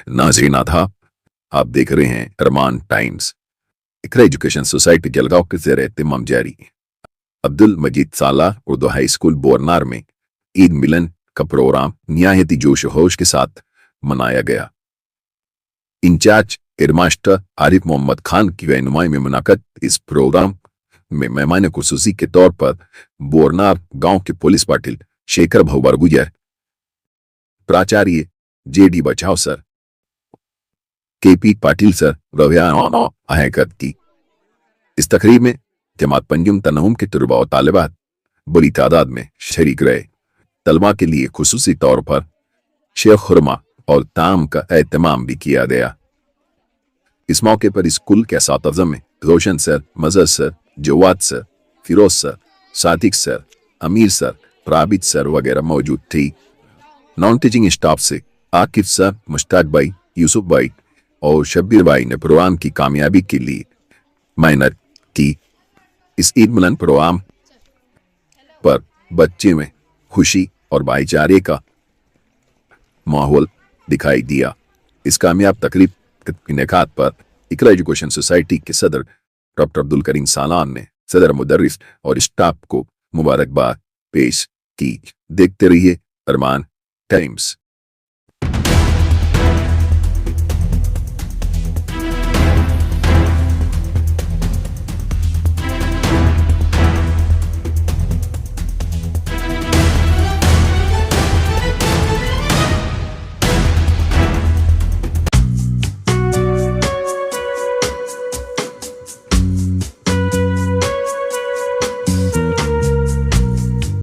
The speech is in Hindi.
नाज़रीन आदाब, आप देख रहे हैं अरमान टाइम्स। इकरा एजुकेशन सोसाइटी जलगांव के ज़ेर एहतमाम जारी अब्दुल मजीद साला उर्दू हाई स्कूल बोरनार में ईद मिलन का प्रोग्राम निहायती जोश होश के साथ मनाया गया। इंचार्ज हेडमास्टर आरिफ मोहम्मद खान की रहनुमाई में मुनाकिद इस प्रोग्राम में मेहमान खुसूसी के तौर पर बोरनार गांव के पुलिस पाटिल शेखर भवर गुजर, प्राचार्य जेडी बचाव सर, केपी पाटिल सर रविया अहकत की। इस तकरीब में जमात पंजुम तनहुम के तलबा और तालिबात बड़ी तादाद में शरीक रहे। तलबा के लिए खुसूसी तौर पर शेख खुरमा और ताम का एहतमाम भी किया गया। इस मौके पर स्कूल के असातिज़ा में Roshan sir, Mazhar sir, Jawad sir, Firoz sir, Sadiq sir, Amir sir, Rabid sir वगैरह मौजूद थी। नॉन टीचिंग स्टाफ से आकिफ सर, मुश्ताक भाई, यूसुफ भाई और शब्बीर भाई ने प्रोग्राम की कामयाबी के लिए मेहनत की। इस ईद मिलन प्रोग्राम पर बच्चे में खुशी और भाईचारे का माहौल दिखाई दिया। इस कामयाब तकरीब के इनेकाद पर इकरा एजुकेशन सोसाइटी के सदर डॉक्टर अब्दुल करीम सालान ने सदर मुदर्रिस और स्टाफ को मुबारकबाद पेश की। देखते रहिए अरमान टाइम्स।